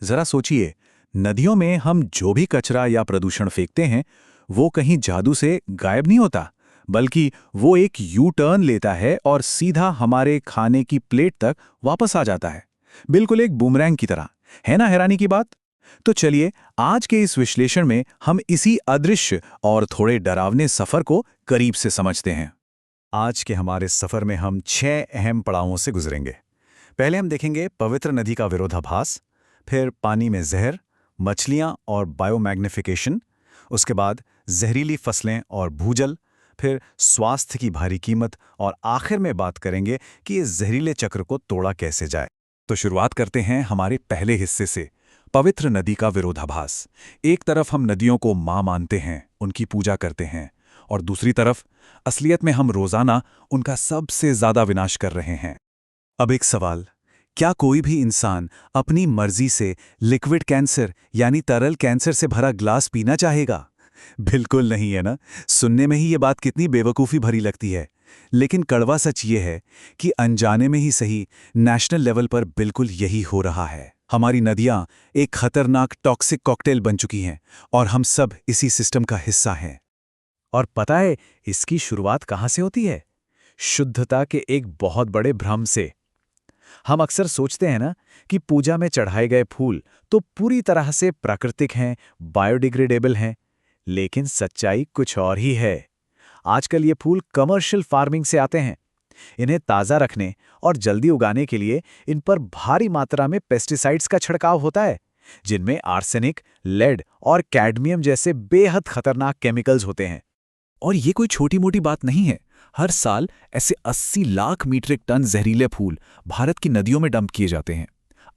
जरा सोचिए, नदियों में हम जो भी कचरा या प्रदूषण फेंकते हैं वो कहीं जादू से गायब नहीं होता, बल्कि वो एक यू टर्न लेता है और सीधा हमारे खाने की प्लेट तक वापस आ जाता है। बिल्कुल एक बूमरैंग की तरह। है ना हैरानी की बात? तो चलिए, आज के इस विश्लेषण में हम इसी अदृश्य और थोड़े डरावने सफर को करीब से समझते हैं। आज के हमारे सफर में हम 6 अहम पड़ावों से गुजरेंगे। पहले हम देखेंगे पवित्र नदी का विरोधाभास, फिर पानी में जहर, मछलियां और बायोमैग्निफिकेशन, उसके बाद जहरीली फसलें और भूजल, फिर स्वास्थ्य की भारी कीमत, और आखिर में बात करेंगे कि इस जहरीले चक्र को तोड़ा कैसे जाए। तो शुरुआत करते हैं हमारे पहले हिस्से से, पवित्र नदी का विरोधाभास। एक तरफ हम नदियों को मां मानते हैं, उनकी पूजा करते हैं, और दूसरी तरफ असलियत में हम रोजाना उनका सबसे ज्यादा विनाश कर रहे हैं। अब एक सवाल, क्या कोई भी इंसान अपनी मर्जी से लिक्विड कैंसर यानी तरल कैंसर से भरा ग्लास पीना चाहेगा? बिल्कुल नहीं, है ना? सुनने में ही ये बात कितनी बेवकूफ़ी भरी लगती है, लेकिन कड़वा सच ये है कि अनजाने में ही सही, नेशनल लेवल पर बिल्कुल यही हो रहा है। हमारी नदियां एक खतरनाक टॉक्सिक कॉकटेल बन चुकी हैं और हम सब इसी सिस्टम का हिस्सा हैं। और पता है इसकी शुरुआत कहाँ से होती है? शुद्धता के एक बहुत बड़े भ्रम से। हम अक्सर सोचते हैं ना कि पूजा में चढ़ाए गए फूल तो पूरी तरह से प्राकृतिक हैं, बायोडिग्रेडेबल हैं, लेकिन सच्चाई कुछ और ही है। आजकल ये फूल कमर्शियल फार्मिंग से आते हैं। इन्हें ताज़ा रखने और जल्दी उगाने के लिए इन पर भारी मात्रा में पेस्टिसाइड्स का छिड़काव होता है, जिनमें आर्सेनिक, लेड और कैडमियम जैसे बेहद खतरनाक केमिकल्स होते हैं। और ये कोई छोटी मोटी बात नहीं है। हर साल ऐसे 80 लाख मीट्रिक टन जहरीले फूल भारत की नदियों में डंप किए जाते हैं।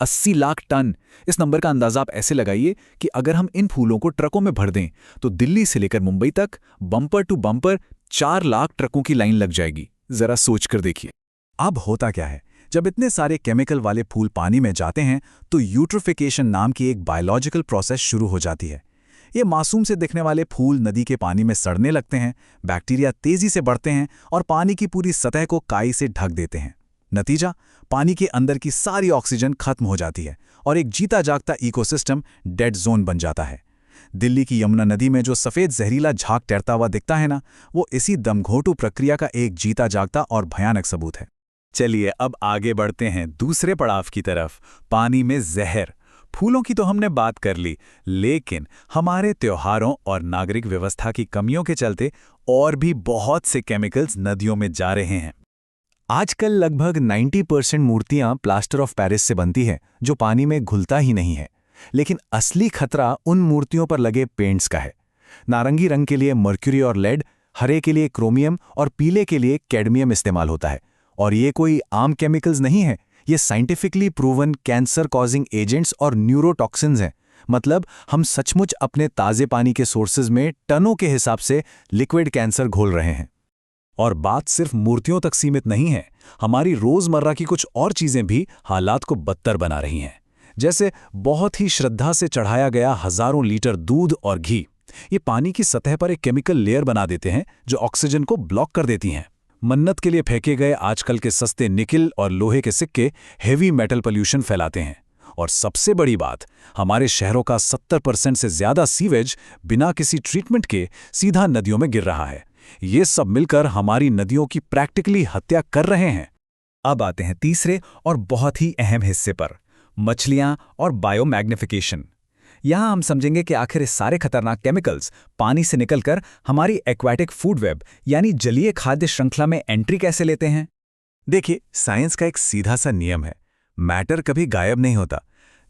80 लाख टन! इस नंबर का अंदाजा आप ऐसे लगाइए कि अगर हम इन फूलों को ट्रकों में भर दें तो दिल्ली से लेकर मुंबई तक बम्पर टू बम्पर 4 लाख ट्रकों की लाइन लग जाएगी। जरा सोच कर देखिए। अब होता क्या है, जब इतने सारे केमिकल वाले फूल पानी में जाते हैं तो यूट्रोफिकेशन नाम की एक बायोलॉजिकल प्रोसेस शुरू हो जाती है। ये मासूम से दिखने वाले फूल नदी के पानी में सड़ने लगते हैं, बैक्टीरिया तेजी से बढ़ते हैं और पानी की पूरी सतह को काई से ढक देते हैं। नतीजा, पानी के अंदर की सारी ऑक्सीजन खत्म हो जाती है और एक जीता जागता इकोसिस्टम डेड जोन बन जाता है। दिल्ली की यमुना नदी में जो सफ़ेद जहरीला झाग तैरता हुआ दिखता है ना, वो इसी दमघोंटू प्रक्रिया का एक जीता जागता और भयानक सबूत है। चलिए अब आगे बढ़ते हैं दूसरे पड़ाव की तरफ, पानी में जहर। फूलों की तो हमने बात कर ली, लेकिन हमारे त्योहारों और नागरिक व्यवस्था की कमियों के चलते और भी बहुत से केमिकल्स नदियों में जा रहे हैं। आजकल लगभग 90% मूर्तियां प्लास्टर ऑफ पेरिस से बनती हैं, जो पानी में घुलता ही नहीं है। लेकिन असली खतरा उन मूर्तियों पर लगे पेंट्स का है। नारंगी रंग के लिए मर्क्यूरी और लेड, हरे के लिए क्रोमियम और पीले के लिए कैडमियम इस्तेमाल होता है। और ये कोई आम केमिकल्स नहीं है, ये scientifically proven cancer causing agents और न्यूरोटॉक्सिन्स हैं। मतलब हम सचमुच अपने ताज़े पानी के सोर्सेज में टनों के हिसाब से लिक्विड कैंसर घोल रहे हैं। और बात सिर्फ मूर्तियों तक सीमित नहीं है, हमारी रोजमर्रा की कुछ और चीजें भी हालात को बदतर बना रही हैं। जैसे बहुत ही श्रद्धा से चढ़ाया गया हजारों लीटर दूध और घी, ये पानी की सतह पर एक केमिकल लेयर बना देते हैं जो ऑक्सीजन को ब्लॉक कर देती हैं। मन्नत के लिए फेंके गए आजकल के सस्ते निकिल और लोहे के सिक्के हेवी मेटल पोल्यूशन फैलाते हैं। और सबसे बड़ी बात, हमारे शहरों का 70% से ज्यादा सीवेज बिना किसी ट्रीटमेंट के सीधा नदियों में गिर रहा है। ये सब मिलकर हमारी नदियों की प्रैक्टिकली हत्या कर रहे हैं। अब आते हैं तीसरे और बहुत ही अहम हिस्से पर, मछलियां और बायोमैग्निफिकेशन। यहां हम समझेंगे कि आखिर इस सारे खतरनाक केमिकल्स पानी से निकलकर हमारी एक्वाटिक फूड वेब यानी जलीय खाद्य श्रृंखला में एंट्री कैसे लेते हैं। देखिए, साइंस का एक सीधा सा नियम है, मैटर कभी गायब नहीं होता।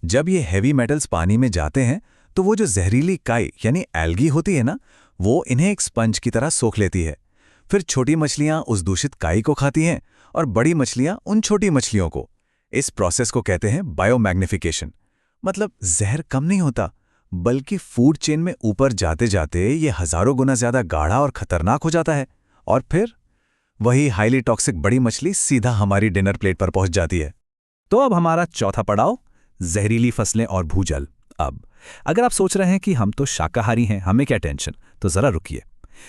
जब ये हैवी मेटल्स पानी में जाते हैं तो वो जो जहरीली काई यानी एल्गी होती है ना, वो इन्हें एक स्पंज की तरह सोख लेती है। फिर छोटी मछलियां उस दूषित काई को खाती हैं और बड़ी मछलियां उन छोटी मछलियों को। इस प्रोसेस को कहते हैं बायोमैग्निफिकेशन। मतलब जहर कम नहीं होता, बल्कि फूड चेन में ऊपर जाते जाते ये हजारों गुना ज्यादा गाढ़ा और खतरनाक हो जाता है। और फिर वही हाईली टॉक्सिक बड़ी मछली सीधा हमारी डिनर प्लेट पर पहुंच जाती है। तो अब हमारा चौथा पड़ाव, जहरीली फसलें और भूजल। अब अगर आप सोच रहे हैं कि हम तो शाकाहारी हैं, हमें क्या टेंशन, तो जरा रुकिए,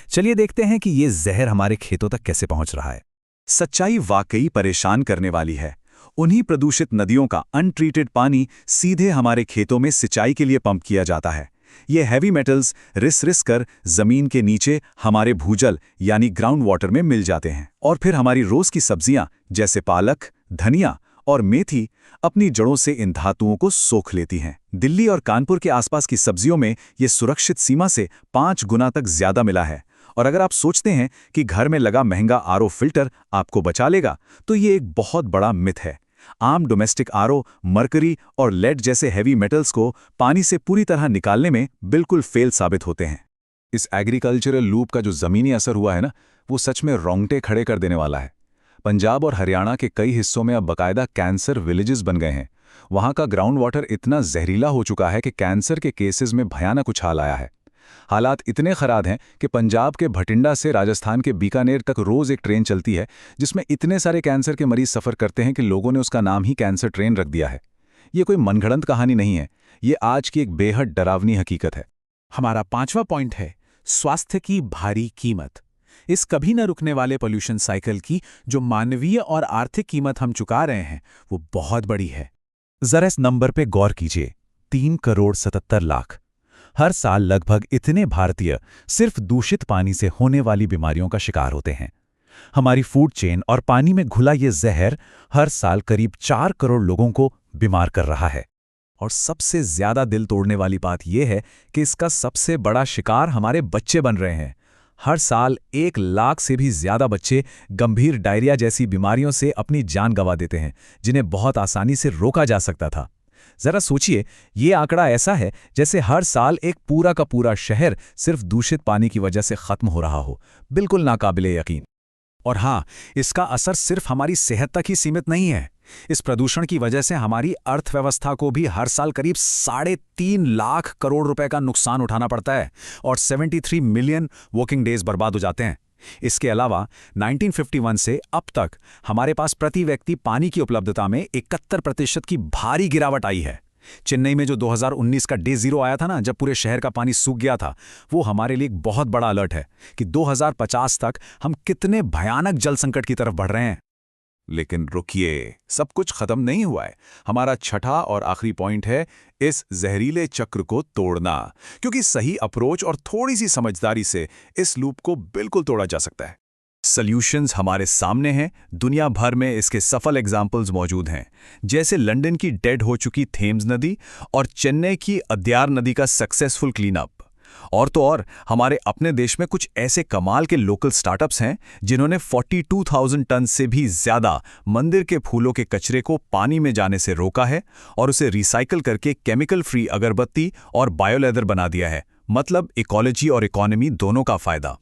चलिए देखते हैं कि ये जहर हमारे खेतों तक कैसे पहुंच रहा है। सच्चाई वाकई परेशान करने वाली है। उन्हीं प्रदूषित नदियों का अनट्रीटेड पानी सीधे हमारे खेतों में सिंचाई के लिए पंप किया जाता है। ये हैवी मेटल्स रिस कर जमीन के नीचे हमारे भूजल यानी ग्राउंड वाटर में मिल जाते हैं और फिर हमारी रोज की सब्जियां जैसे पालक, धनिया और मेथी अपनी जड़ों से इन धातुओं को सोख लेती हैं। दिल्ली और कानपुर के आसपास की सब्जियों में ये सुरक्षित सीमा से 5 गुना तक ज्यादा मिला है। और अगर आप सोचते हैं कि घर में लगा महंगा आरओ फिल्टर आपको बचा लेगा, तो ये एक बहुत बड़ा मिथ है। आम डोमेस्टिक आरओ मरकरी और लेड जैसे हैवी मेटल्स को पानी से पूरी तरह निकालने में बिल्कुल फेल साबित होते हैं। इस एग्रीकल्चरल लूप का जो जमीनी असर हुआ है ना, वो सच में रोंगटे खड़े कर देने वाला है। पंजाब और हरियाणा के कई हिस्सों में अब बाकायदा कैंसर विलेजेस बन गए हैं। वहां का ग्राउंड वाटर इतना जहरीला हो चुका है कि कैंसर के केसेस में भयानक उछाल आया है। हालात इतने खराब हैं कि पंजाब के भटिंडा से राजस्थान के बीकानेर तक रोज एक ट्रेन चलती है जिसमें इतने सारे कैंसर के मरीज सफर करते हैं कि लोगों ने उसका नाम ही कैंसर ट्रेन रख दिया है। ये कोई मनगढ़ंत कहानी नहीं है, ये आज की एक बेहद डरावनी हकीकत है। हमारा 5वां पॉइंट है स्वास्थ्य की भारी कीमत। इस कभी न रुकने वाले पोल्यूशन साइकिल की जो मानवीय और आर्थिक कीमत हम चुका रहे हैं वो बहुत बड़ी है। जरा इस नंबर पे गौर कीजिए, 3 करोड़ 77 लाख। हर साल लगभग इतने भारतीय सिर्फ दूषित पानी से होने वाली बीमारियों का शिकार होते हैं। हमारी फूड चेन और पानी में घुला ये जहर हर साल करीब 4 करोड़ लोगों को बीमार कर रहा है। और सबसे ज्यादा दिल तोड़ने वाली बात यह है कि इसका सबसे बड़ा शिकार हमारे बच्चे बन रहे हैं। हर साल 1 लाख से भी ज्यादा बच्चे गंभीर डायरिया जैसी बीमारियों से अपनी जान गंवा देते हैं, जिन्हें बहुत आसानी से रोका जा सकता था। जरा सोचिए, ये आंकड़ा ऐसा है जैसे हर साल एक पूरा का पूरा शहर सिर्फ दूषित पानी की वजह से खत्म हो रहा हो। बिल्कुल नाकाबिले यकीन। और हाँ, इसका असर सिर्फ हमारी सेहत तक ही सीमित नहीं है। इस प्रदूषण की वजह से हमारी अर्थव्यवस्था को भी हर साल करीब 3.5 लाख करोड़ रुपए का नुकसान उठाना पड़ता है और 73 मिलियन वर्किंग डेज बर्बाद हो जाते हैं। इसके अलावा 1951 से अब तक हमारे पास प्रति व्यक्ति पानी की उपलब्धता में 71% की भारी गिरावट आई है। चेन्नई में जो 2019 का डे जीरो आया था ना, जब पूरे शहर का पानी सूख गया था, वो हमारे लिए एक बहुत बड़ा अलर्ट है कि 2050 तक हम कितने भयानक जल संकट की तरफ बढ़ रहे हैं। लेकिन रुकिए, सब कुछ खत्म नहीं हुआ है। हमारा छठा और आखिरी पॉइंट है इस जहरीले चक्र को तोड़ना, क्योंकि सही अप्रोच और थोड़ी सी समझदारी से इस लूप को बिल्कुल तोड़ा जा सकता है। सॉल्यूशंस हमारे सामने हैं। दुनिया भर में इसके सफल एग्जाम्पल्स मौजूद हैं, जैसे लंदन की डेड हो चुकी थेम्स नदी और चेन्नई की अद्यार नदी का सक्सेसफुल क्लीन अप। और तो और हमारे अपने देश में कुछ ऐसे कमाल के लोकल स्टार्टअप्स हैं जिन्होंने 42,000 टन से भी ज्यादा मंदिर के फूलों के कचरे को पानी में जाने से रोका है और उसे रिसाइकल करके केमिकल फ्री अगरबत्ती और बायोलेदर बना दिया है। मतलब इकोलॉजी और इकोनॉमी दोनों का फायदा।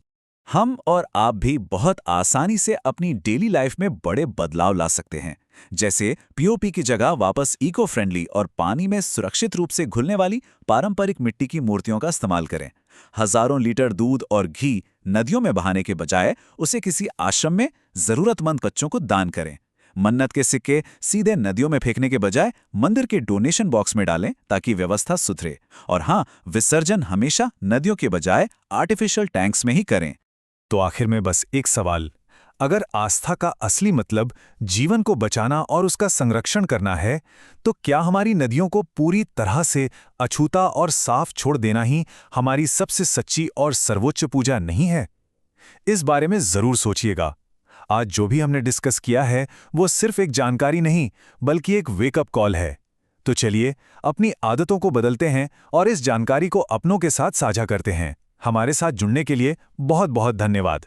हम और आप भी बहुत आसानी से अपनी डेली लाइफ में बड़े बदलाव ला सकते हैं, जैसे पीओपी की जगह वापस इको फ्रेंडली और पानी में सुरक्षित रूप से घुलने वाली पारंपरिक मिट्टी की मूर्तियों का इस्तेमाल करें। हजारों लीटर दूध और घी नदियों में बहाने के बजाय उसे किसी आश्रम में जरूरतमंद बच्चों को दान करें। मन्नत के सिक्के सीधे नदियों में फेंकने के बजाय मंदिर के डोनेशन बॉक्स में डालें ताकि व्यवस्था सुधरे। और हाँ, विसर्जन हमेशा नदियों के बजाय आर्टिफिशियल टैंक्स में ही करें। तो आखिर में बस एक सवाल, अगर आस्था का असली मतलब जीवन को बचाना और उसका संरक्षण करना है, तो क्या हमारी नदियों को पूरी तरह से अछूता और साफ छोड़ देना ही हमारी सबसे सच्ची और सर्वोच्च पूजा नहीं है? इस बारे में जरूर सोचिएगा। आज जो भी हमने डिस्कस किया है वो सिर्फ एक जानकारी नहीं, बल्कि एक वेकअप कॉल है। तो चलिए अपनी आदतों को बदलते हैं और इस जानकारी को अपनों के साथ साझा करते हैं। हमारे साथ जुड़ने के लिए बहुत बहुत धन्यवाद।